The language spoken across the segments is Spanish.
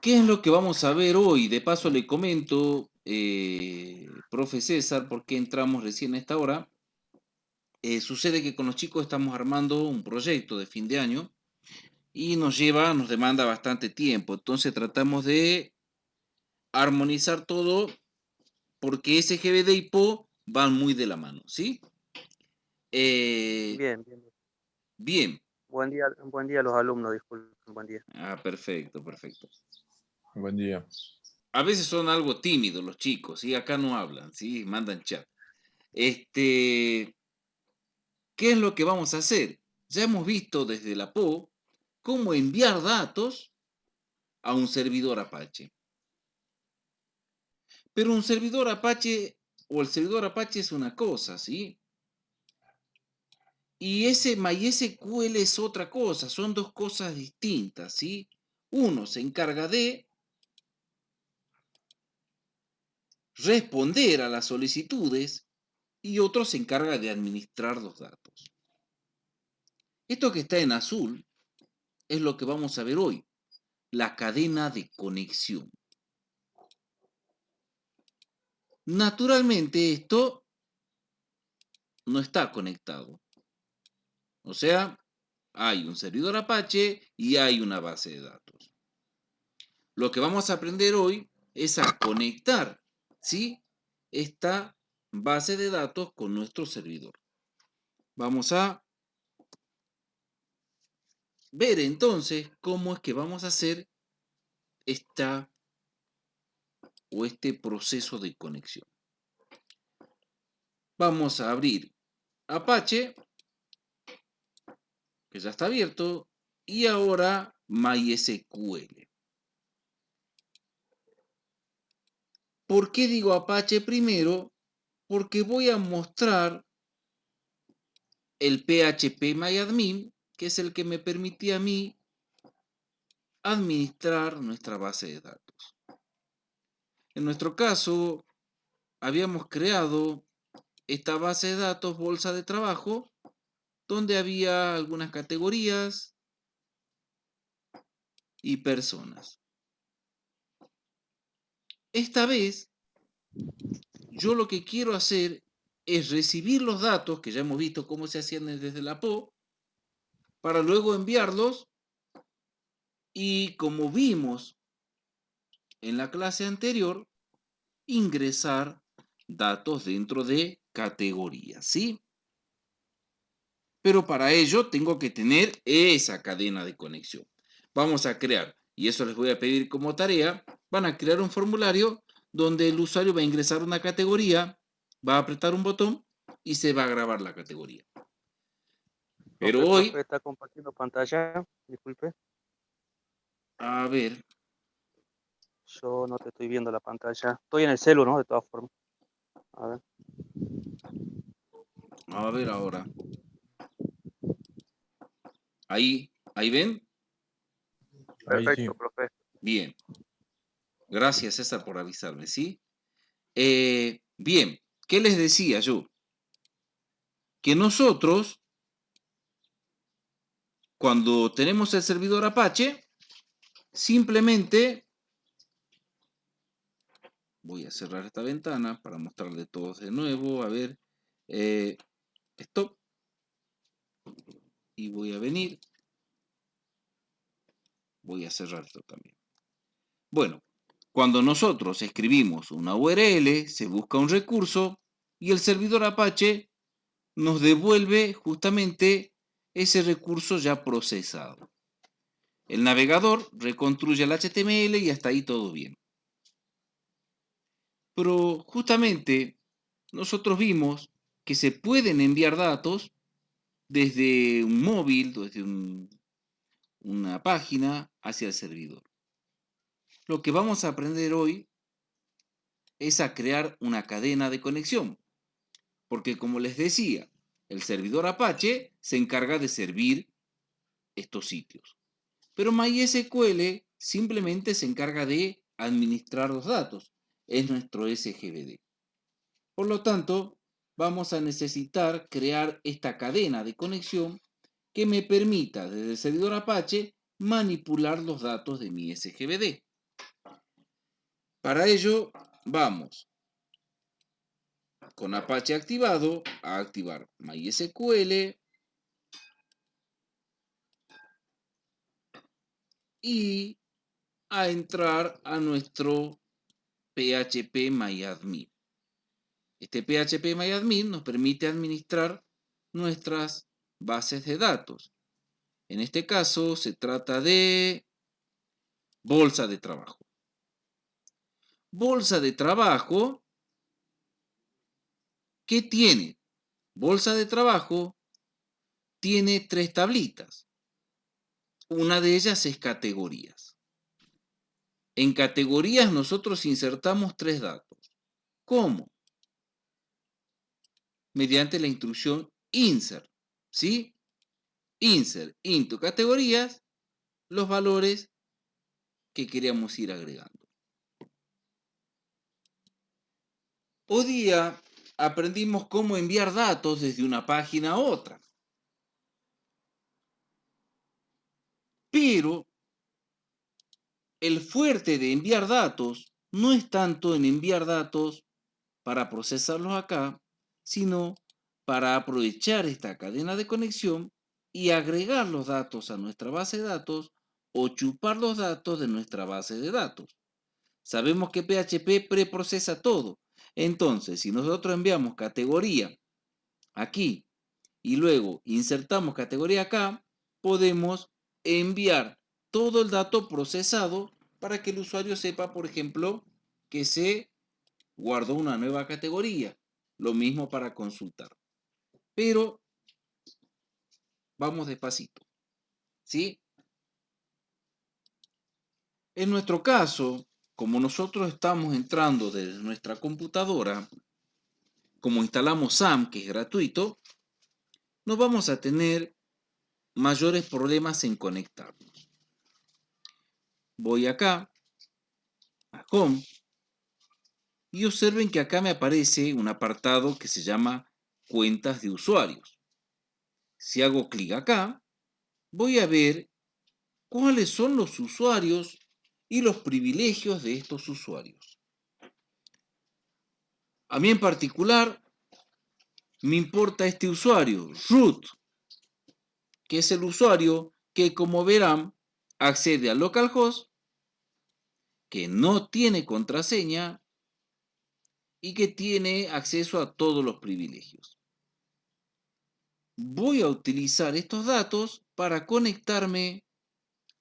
¿Qué es lo que vamos a ver hoy? De paso le comento, profe César, por qué entramos recién a esta hora. Sucede que con los chicos estamos armando un proyecto de fin de año y nos demanda bastante tiempo. Entonces tratamos de armonizar todo porque SGBD y PO van muy de la mano, ¿sí? Eh, Bien, bien, bien. bien. Buen día a los alumnos, disculpen, buen día. Ah, perfecto, perfecto. Buen día. A veces son algo tímidos los chicos, ¿sí? Acá no hablan, ¿sí? Mandan chat. Este, ¿Qué es lo que vamos a hacer? Ya hemos visto desde la PO cómo enviar datos a un servidor Apache. Pero un servidor Apache o el servidor Apache es una cosa, ¿sí? Y ese MySQL es otra cosa, son dos cosas distintas, ¿sí? Uno se encarga de responder a las solicitudes y otro se encarga de administrar los datos. Esto que está en azul es lo que vamos a ver hoy, la cadena de conexión. Naturalmente esto no está conectado. O sea, hay un servidor Apache y hay una base de datos. Lo que vamos a aprender hoy es a conectar, ¿sí? Esta base de datos con nuestro servidor. Vamos a ver entonces cómo es que vamos a hacer este proceso de conexión. Vamos a abrir Apache, que ya está abierto, y ahora MySQL. ¿Por qué digo Apache primero? Porque voy a mostrar el phpMyAdmin, que es el que me permitía a mí administrar nuestra base de datos. En nuestro caso, habíamos creado esta base de datos, bolsa de trabajo, donde había algunas categorías y personas. Esta vez, yo lo que quiero hacer es recibir los datos, que ya hemos visto cómo se hacían desde la PO, para luego enviarlos y como vimos en la clase anterior, ingresar datos dentro de categorías, ¿sí? Pero para ello tengo que tener esa cadena de conexión. Vamos a crear, y eso les voy a pedir como tarea, van a crear un formulario donde el usuario va a ingresar una categoría, va a apretar un botón y se va a grabar la categoría. Pero Profe, hoy, ¿está compartiendo pantalla? Disculpe, a ver, yo no te estoy viendo la pantalla. Estoy en el celu, ¿no? De todas formas. A ver. a ver ahora. Ahí ven. Ahí sí. Perfecto, profe. Bien. Gracias, César, por avisarme, ¿sí? Bien, ¿qué les decía yo? Que nosotros, cuando tenemos el servidor Apache, simplemente voy a cerrar esta ventana para mostrarle todos de nuevo. A ver, stop. Y voy a venir. Voy a cerrar esto también. Bueno, cuando nosotros escribimos una URL, se busca un recurso y el servidor Apache nos devuelve justamente ese recurso ya procesado. El navegador reconstruye el HTML y hasta ahí todo bien. Pero justamente nosotros vimos que se pueden enviar datos desde un móvil, desde una página hacia el servidor. Lo que vamos a aprender hoy es a crear una cadena de conexión, porque como les decía, el servidor Apache se encarga de servir estos sitios. Pero MySQL simplemente se encarga de administrar los datos. Es nuestro SGBD. Por lo tanto, vamos a necesitar crear esta cadena de conexión que me permita desde el servidor Apache manipular los datos de mi SGBD. Para ello, vamos con Apache activado a activar MySQL y a entrar a nuestro phpMyAdmin. Este phpMyAdmin nos permite administrar nuestras bases de datos. En este caso se trata de bolsa de trabajo. Bolsa de trabajo, ¿qué tiene? Bolsa de trabajo tiene 3 tablitas. Una de ellas es categorías. En categorías nosotros insertamos 3 datos. ¿Cómo? Mediante la instrucción insert, ¿sí? Insert into categorías los valores que queríamos ir agregando. Hoy día aprendimos cómo enviar datos desde una página a otra. Pero el fuerte de enviar datos no es tanto en enviar datos para procesarlos acá, sino para aprovechar esta cadena de conexión y agregar los datos a nuestra base de datos o chupar los datos de nuestra base de datos. Sabemos que PHP preprocesa todo. Entonces, si nosotros enviamos categoría aquí y luego insertamos categoría acá, podemos enviar todo el dato procesado para que el usuario sepa, por ejemplo, que se guardó una nueva categoría. Lo mismo para consultar. Pero vamos despacito, ¿sí? En nuestro caso, como nosotros estamos entrando desde nuestra computadora, como instalamos SAM, que es gratuito, no vamos a tener mayores problemas en conectarnos. Voy acá, a Home, y observen que acá me aparece un apartado que se llama Cuentas de usuarios. Si hago clic acá, voy a ver cuáles son los usuarios y los privilegios de estos usuarios. A mí en particular me importa este usuario, root, que es el usuario que, como verán, accede a localhost, que no tiene contraseña y que tiene acceso a todos los privilegios. Voy a utilizar estos datos para conectarme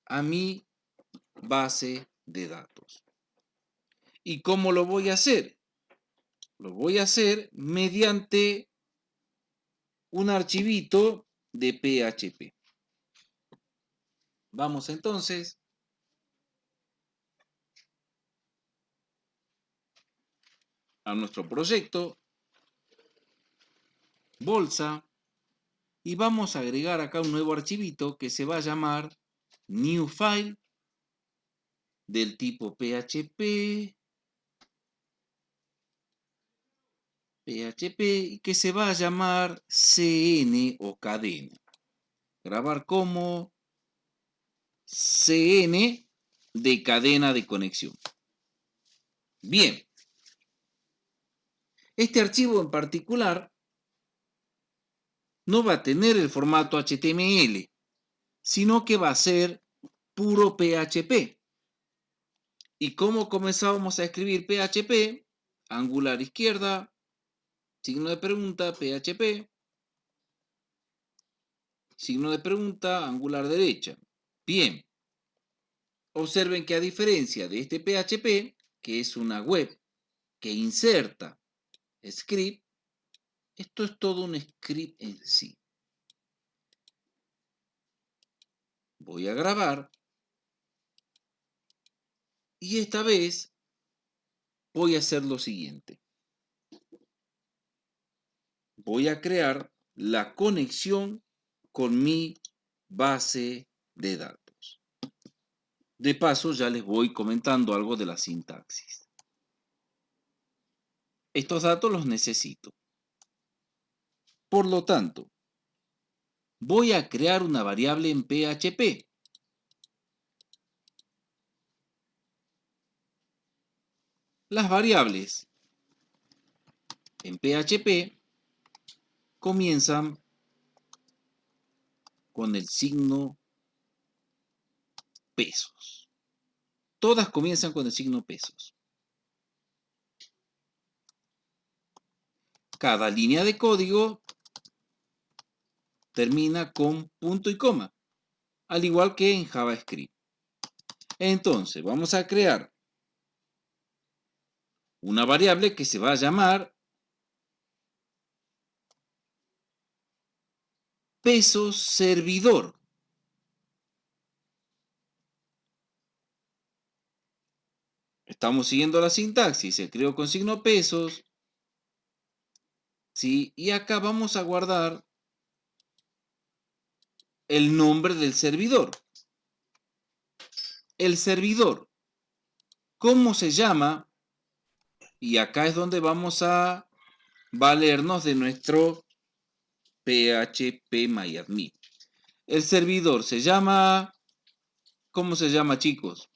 a mi base de datos. ¿Y cómo lo voy a hacer? Lo voy a hacer mediante un archivito de PHP. Vamos entonces a nuestro proyecto, bolsa, y vamos a agregar acá un nuevo archivito que se va a llamar new file del tipo PHP, y que se va a llamar CN o cadena. Grabar como CN de cadena de conexión. Bien. Este archivo en particular no va a tener el formato HTML, sino que va a ser puro PHP. ¿Y cómo comenzábamos a escribir PHP? Angular izquierda, signo de pregunta, PHP, signo de pregunta, angular derecha. Bien, observen que a diferencia de este PHP, que es una web que inserta script, esto es todo un script en sí. Voy a grabar y esta vez voy a hacer lo siguiente. Voy a crear la conexión con mi base de datos. De paso, ya les voy comentando algo de la sintaxis. Estos datos los necesito. Por lo tanto, voy a crear una variable en PHP. Las variables en PHP comienzan con el signo pesos. Todas comienzan con el signo pesos. Cada línea de código termina con punto y coma, al igual que en JavaScript. Entonces, vamos a crear una variable que se va a llamar pesos servidor. Estamos siguiendo la sintaxis, se creó con signo pesos, ¿sí? Y acá vamos a guardar el nombre del servidor. El servidor, ¿cómo se llama? Y acá es donde vamos a valernos de nuestro phpMyAdmin. El servidor se llama, ¿cómo se llama, chicos?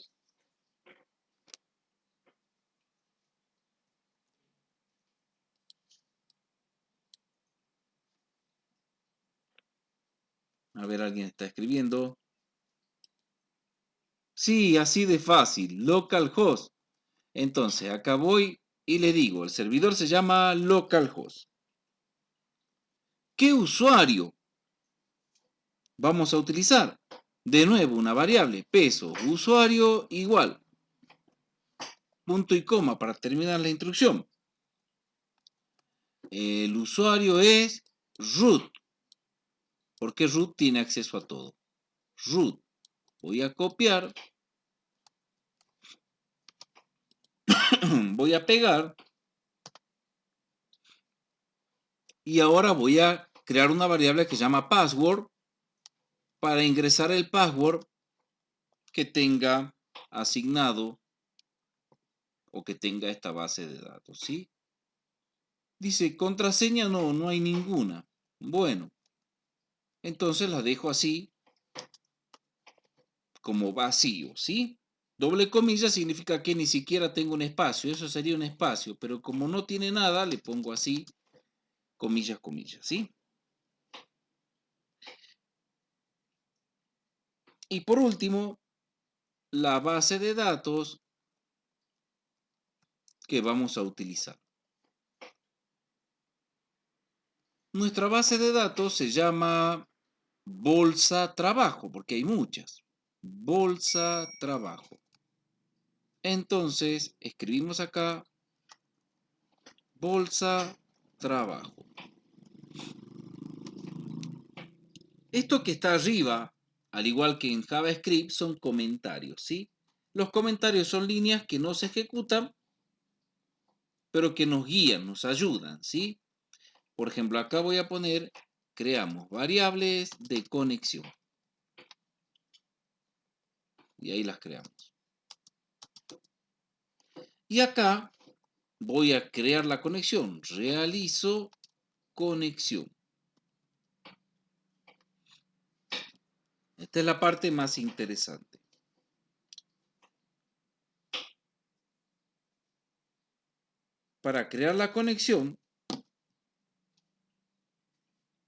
A ver, alguien está escribiendo. Sí, así de fácil, localhost. Entonces, acá voy y le digo, el servidor se llama localhost. ¿Qué usuario vamos a utilizar? De nuevo, una variable, peso, usuario igual, punto y coma para terminar la instrucción. El usuario es root, porque root tiene acceso a todo. Root. Voy a copiar, voy a pegar y ahora voy a crear una variable que se llama password para ingresar el password que tenga asignado o que tenga esta base de datos, ¿sí? Dice, contraseña no hay ninguna. Bueno, entonces la dejo así como vacío, ¿sí? Doble comilla significa que ni siquiera tengo un espacio, eso sería un espacio, pero como no tiene nada, le pongo así, comillas, comillas, ¿sí? Y por último, la base de datos que vamos a utilizar. Nuestra base de datos se llama bolsa trabajo, porque hay muchas. Bolsa trabajo. Entonces, escribimos acá bolsa trabajo. Esto que está arriba, al igual que en JavaScript, son comentarios, ¿sí? Los comentarios son líneas que no se ejecutan, pero que nos guían, nos ayudan, ¿sí? Por ejemplo, acá voy a poner, creamos variables de conexión. Y ahí las creamos. Y acá voy a crear la conexión. Realizo conexión. Esta es la parte más interesante. Para crear la conexión,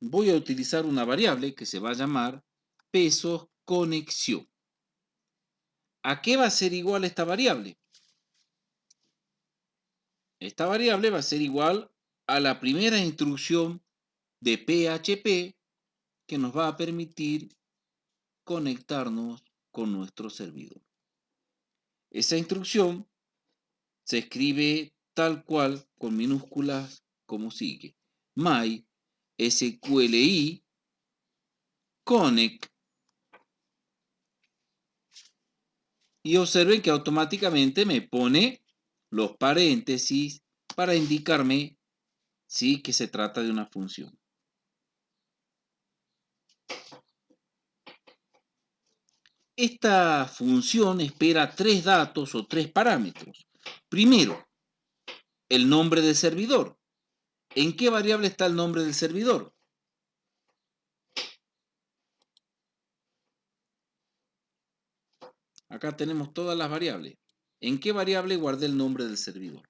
voy a utilizar una variable que se va a llamar pesos conexión. ¿A qué va a ser igual esta variable? Esta variable va a ser igual a la primera instrucción de PHP que nos va a permitir conectarnos con nuestro servidor. Esa instrucción se escribe tal cual con minúsculas como sigue. MySQLi connect. Y observen que automáticamente me pone los paréntesis para indicarme, ¿sí?, que se trata de una función. Esta función espera tres datos o tres parámetros. Primero, el nombre del servidor. ¿En qué variable está el nombre del servidor? Acá tenemos todas las variables. ¿En qué variable guardé el nombre del servidor?